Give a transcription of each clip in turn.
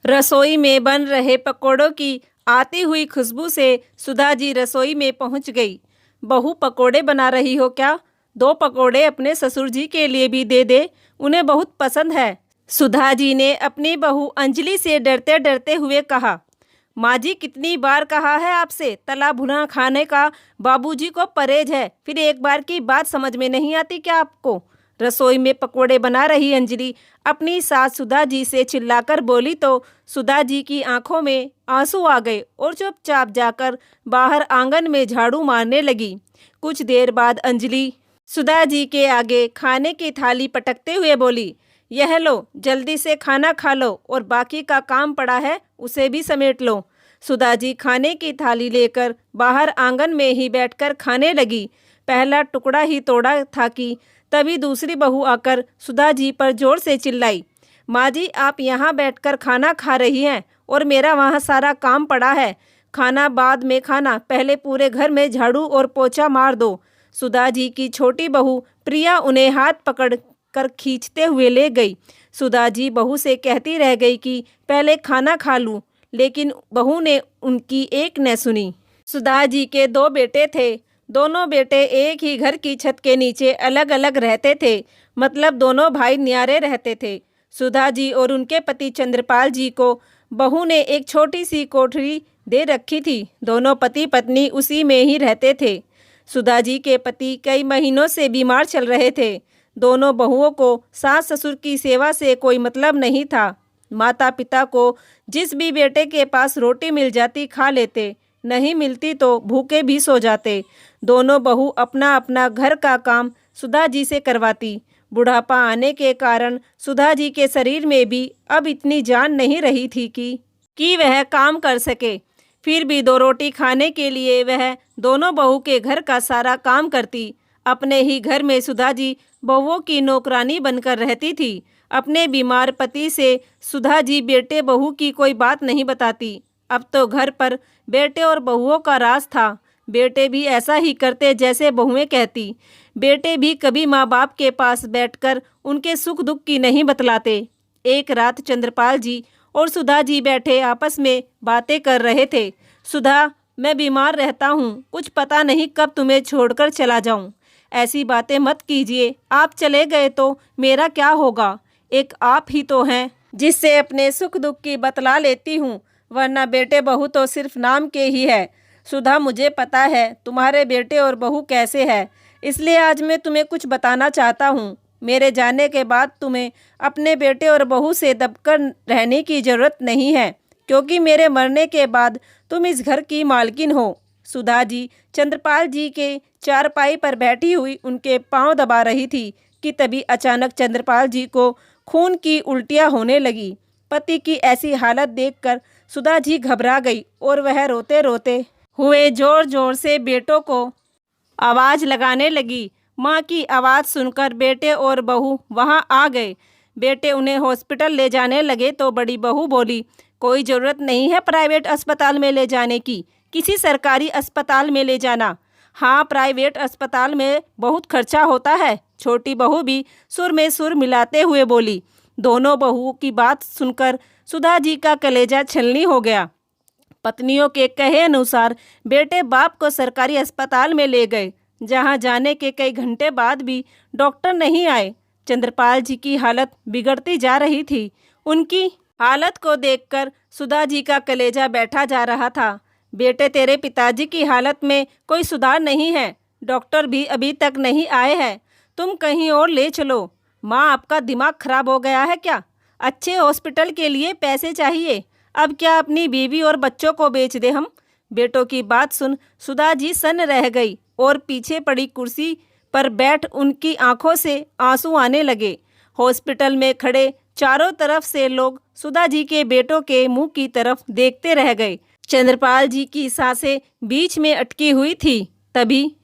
रसोई में बन रहे पकोड़ों की आती हुई खुशबू से सुधा जी रसोई में पहुंच गई। बहू, पकोड़े बना रही हो क्या? 2 पकोड़े अपने ससुर जी के लिए भी दे दे, उन्हें बहुत पसंद है। सुधा जी ने अपनी बहू अंजलि से डरते डरते हुए कहा। माँ जी, कितनी बार कहा है आपसे, तला भुना खाने का बाबूजी को परहेज है, फिर एक बार की बात समझ में नहीं आती क्या आपको? रसोई में पकोड़े बना रही अंजलि अपनी सास सुधा जी से चिल्लाकर बोली तो सुधा जी की आंखों में आंसू आ गए और चुपचाप जाकर बाहर आंगन में झाड़ू मारने लगी। कुछ देर बाद अंजलि सुधा जी के आगे खाने की थाली पटकते हुए बोली, यह लो, जल्दी से खाना खा लो और बाकी का काम पड़ा है उसे भी समेट लो। सुधा जी खाने की थाली लेकर बाहर आंगन में ही बैठकर खाने लगी। पहला टुकड़ा ही तोड़ा था कि तभी दूसरी बहू आकर सुधा जी पर जोर से चिल्लाई, माँ जी, आप यहाँ बैठकर खाना खा रही हैं और मेरा वहाँ सारा काम पड़ा है। खाना बाद में खाना, पहले पूरे घर में झाड़ू और पोछा मार दो। सुधा जी की छोटी बहू प्रिया उन्हें हाथ पकड़ कर खींचते हुए ले गई। सुधा जी बहू से कहती रह गई कि पहले खाना खा लूँ, लेकिन बहू ने उनकी एक न सुनी। सुधा जी के 2 बेटे थे। दोनों बेटे एक ही घर की छत के नीचे अलग अलग रहते थे, मतलब दोनों भाई न्यारे रहते थे। सुधा जी और उनके पति चंद्रपाल जी को बहू ने एक छोटी सी कोठरी दे रखी थी। दोनों पति पत्नी उसी में ही रहते थे। सुधा जी के पति कई महीनों से बीमार चल रहे थे। दोनों बहुओं को सास ससुर की सेवा से कोई मतलब नहीं था। माता पिता को जिस भी बेटे के पास रोटी मिल जाती खा लेते, नहीं मिलती तो भूखे भी सो जाते। दोनों बहू अपना अपना घर का काम सुधा जी से करवाती। बुढ़ापा आने के कारण सुधा जी के शरीर में भी अब इतनी जान नहीं रही थी कि वह काम कर सके। फिर भी 2 रोटी खाने के लिए वह दोनों बहू के घर का सारा काम करती। अपने ही घर में सुधा जी बहुओं की नौकरानी बनकर रहती थी। अपने बीमार पति से सुधा जी बेटे बहू की कोई बात नहीं बताती। अब तो घर पर बेटे और बहुओं का राज था। बेटे भी ऐसा ही करते जैसे बहुएं कहती। बेटे भी कभी माँ बाप के पास बैठकर उनके सुख दुख की नहीं बतलाते। एक रात चंद्रपाल जी और सुधा जी बैठे आपस में बातें कर रहे थे। सुधा, मैं बीमार रहता हूँ, कुछ पता नहीं कब तुम्हें छोड़कर चला जाऊँ। ऐसी बातें मत कीजिए, आप चले गए तो मेरा क्या होगा? एक आप ही तो हैं जिससे अपने सुख दुख की बतला लेती हूँ, वरना बेटे बहू तो सिर्फ नाम के ही है। सुधा, मुझे पता है तुम्हारे बेटे और बहू कैसे है, इसलिए आज मैं तुम्हें कुछ बताना चाहता हूँ। मेरे जाने के बाद तुम्हें अपने बेटे और बहू से दबकर रहने की ज़रूरत नहीं है, क्योंकि मेरे मरने के बाद तुम इस घर की मालकिन हो। सुधा जी चंद्रपाल जी के चारपाई पर बैठी हुई उनके पांव दबा रही थी कि तभी अचानक चंद्रपाल जी को खून की उल्टियाँ होने लगी। पति की ऐसी हालत देखकर सुधा जी घबरा गई और वह रोते रोते हुए जोर जोर से बेटों को आवाज़ लगाने लगी। माँ की आवाज़ सुनकर बेटे और बहू वहाँ आ गए। बेटे उन्हें हॉस्पिटल ले जाने लगे तो बड़ी बहू बोली, कोई ज़रूरत नहीं है प्राइवेट अस्पताल में ले जाने की, किसी सरकारी अस्पताल में ले जाना। हाँ, प्राइवेट अस्पताल में बहुत खर्चा होता है। छोटी बहू भी सुर में सुर मिलाते हुए बोली। दोनों बहुओं की बात सुनकर सुधा जी का कलेजा छलनी हो गया। पत्नियों के कहे अनुसार बेटे बाप को सरकारी अस्पताल में ले गए, जहां जाने के कई घंटे बाद भी डॉक्टर नहीं आए। चंद्रपाल जी की हालत बिगड़ती जा रही थी। उनकी हालत को देखकर सुधा जी का कलेजा बैठा जा रहा था। बेटे, तेरे पिताजी की हालत में कोई सुधार नहीं है, डॉक्टर भी अभी तक नहीं आए हैं, तुम कहीं और ले चलो। माँ, आपका दिमाग खराब हो गया है क्या? अच्छे हॉस्पिटल के लिए पैसे चाहिए, अब क्या अपनी बीवी और बच्चों को बेच दे हम? बेटों की बात सुन सुधा जी सन्न रह गई और पीछे पड़ी कुर्सी पर बैठ उनकी आंखों से आंसू आने लगे। हॉस्पिटल में खड़े चारों तरफ से लोग सुधा जी के बेटों के मुंह की तरफ देखते रह गए। चंद्रपाल जी की सांसें बीच में अटकी हुई थी। तभी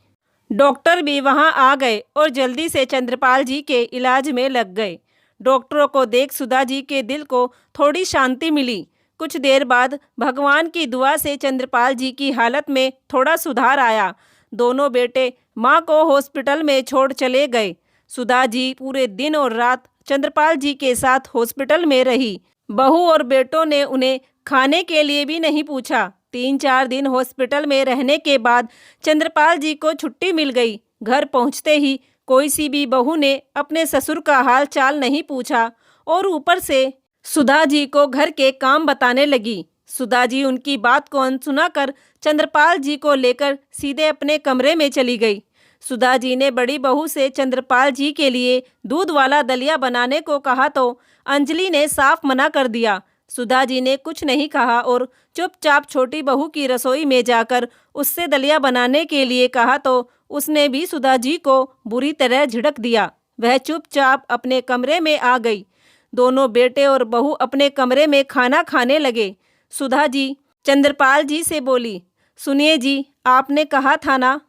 डॉक्टर भी वहां आ गए और जल्दी से चंद्रपाल जी के इलाज में लग गए। डॉक्टरों को देख सुधा जी के दिल को थोड़ी शांति मिली। कुछ देर बाद भगवान की दुआ से चंद्रपाल जी की हालत में थोड़ा सुधार आया। दोनों बेटे माँ को हॉस्पिटल में छोड़ चले गए। सुधा जी पूरे दिन और रात चंद्रपाल जी के साथ हॉस्पिटल में रही। बहू और बेटों ने उन्हें खाने के लिए भी नहीं पूछा। 3-4 दिन हॉस्पिटल में रहने के बाद चंद्रपाल जी को छुट्टी मिल गई। घर पहुंचते ही कोई सी भी बहू ने अपने ससुर का हाल चाल नहीं पूछा और ऊपर से सुधा जी को घर के काम बताने लगी। सुधा जी उनकी बात को अनसुना कर चंद्रपाल जी को लेकर सीधे अपने कमरे में चली गई। सुधा जी ने बड़ी बहू से चंद्रपाल जी के लिए दूध वाला दलिया बनाने को कहा तो अंजलि ने साफ मना कर दिया। सुधा जी ने कुछ नहीं कहा और चुपचाप छोटी बहू की रसोई में जाकर उससे दलिया बनाने के लिए कहा तो उसने भी सुधा जी को बुरी तरह झिड़क दिया। वह चुपचाप अपने कमरे में आ गई। दोनों बेटे और बहू अपने कमरे में खाना खाने लगे। सुधा जी चंद्रपाल जी से बोली, सुनिए जी, आपने कहा था ना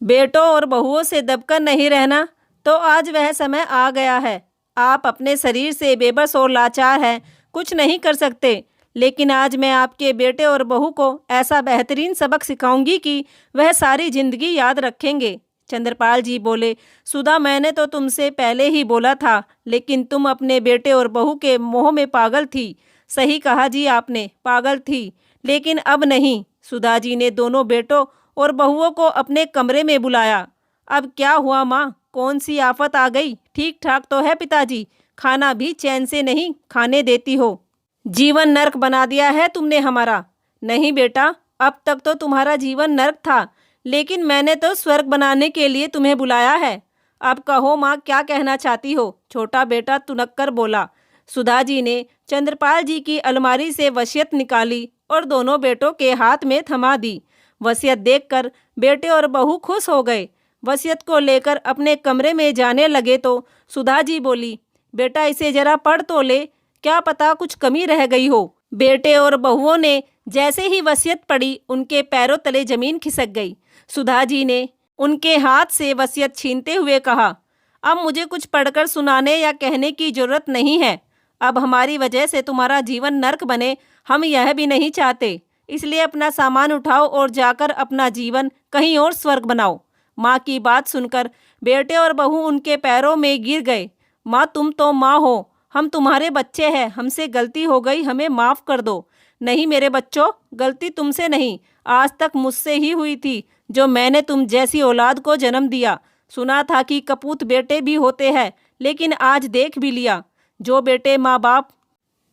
बेटों और बहुओं से दबकर नहीं रहना, तो आज वह समय आ गया है। आप अपने शरीर से बेबस और लाचार हैं, कुछ नहीं कर सकते, लेकिन आज मैं आपके बेटे और बहू को ऐसा बेहतरीन सबक सिखाऊंगी कि वह सारी जिंदगी याद रखेंगे। चंद्रपाल जी बोले, सुधा, मैंने तो तुमसे पहले ही बोला था, लेकिन तुम अपने बेटे और बहू के मोह में पागल थी। सही कहा जी आपने, पागल थी, लेकिन अब नहीं। सुधा जी ने दोनों बेटों और बहुओं को अपने कमरे में बुलाया। अब क्या हुआ माँ, कौन सी आफत आ गई? ठीक ठाक तो है पिताजी, खाना भी चैन से नहीं खाने देती हो। जीवन नर्क बना दिया है तुमने हमारा। नहीं बेटा, अब तक तो तुम्हारा जीवन नर्क था, लेकिन मैंने तो स्वर्ग बनाने के लिए तुम्हें बुलाया है। अब कहो माँ, क्या कहना चाहती हो? छोटा बेटा तुनक कर बोला। सुधा जी ने चंद्रपाल जी की अलमारी से वसीयत निकाली और दोनों बेटों के हाथ में थमा दी। वसीयत देखकर बेटे और बहू खुश हो गए। वसीयत को लेकर अपने कमरे में जाने लगे तो सुधा जी बोली, बेटा इसे जरा पढ़ तो ले, क्या पता कुछ कमी रह गई हो। बेटे और बहुओं ने जैसे ही वसीयत पढ़ी, उनके पैरों तले जमीन खिसक गई। सुधा जी ने उनके हाथ से वसीयत छीनते हुए कहा, अब मुझे कुछ पढ़कर सुनाने या कहने की जरूरत नहीं है। अब हमारी वजह से तुम्हारा जीवन नर्क बने, हम यह भी नहीं चाहते। इसलिए अपना सामान उठाओ और जाकर अपना जीवन कहीं और स्वर्ग बनाओ। माँ की बात सुनकर बेटे और बहू उनके पैरों में गिर गए। माँ, तुम तो माँ हो, हम तुम्हारे बच्चे हैं, हमसे गलती हो गई, हमें माफ़ कर दो। नहीं मेरे बच्चों, गलती तुमसे नहीं, आज तक मुझसे ही हुई थी, जो मैंने तुम जैसी औलाद को जन्म दिया। सुना था कि कपूत बेटे भी होते हैं, लेकिन आज देख भी लिया। जो बेटे माँ बाप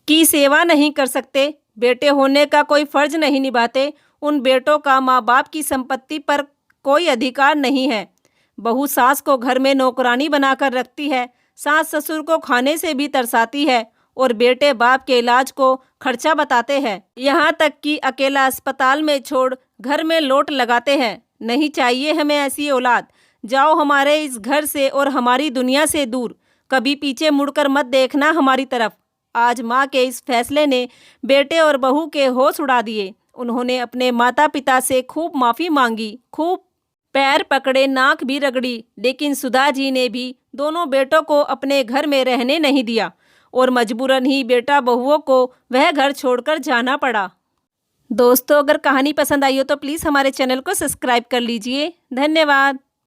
की सेवा नहीं कर सकते, बेटे होने का कोई फर्ज नहीं निभाते, उन बेटों का माँ बाप की संपत्ति पर कोई अधिकार नहीं है। बहू सास को घर में नौकरानी बनाकर रखती है, सास ससुर को खाने से भी तरसाती है और बेटे बाप के इलाज को खर्चा बताते हैं, यहाँ तक कि अकेला अस्पताल में छोड़ घर में लोट लगाते हैं। नहीं चाहिए हमें ऐसी औलाद। जाओ हमारे इस घर से और हमारी दुनिया से दूर, कभी पीछे मुड़कर मत देखना हमारी तरफ। आज माँ के इस फैसले ने बेटे और बहू के होश उड़ा दिए। उन्होंने अपने माता पिता से खूब माफ़ी मांगी, खूब पैर पकड़े, नाक भी रगड़ी, लेकिन सुधा जी ने भी दोनों बेटों को अपने घर में रहने नहीं दिया और मजबूरन ही बेटा बहुओं को वह घर छोड़कर जाना पड़ा। दोस्तों, अगर कहानी पसंद आई हो तो प्लीज़ हमारे चैनल को सब्सक्राइब कर लीजिए। धन्यवाद।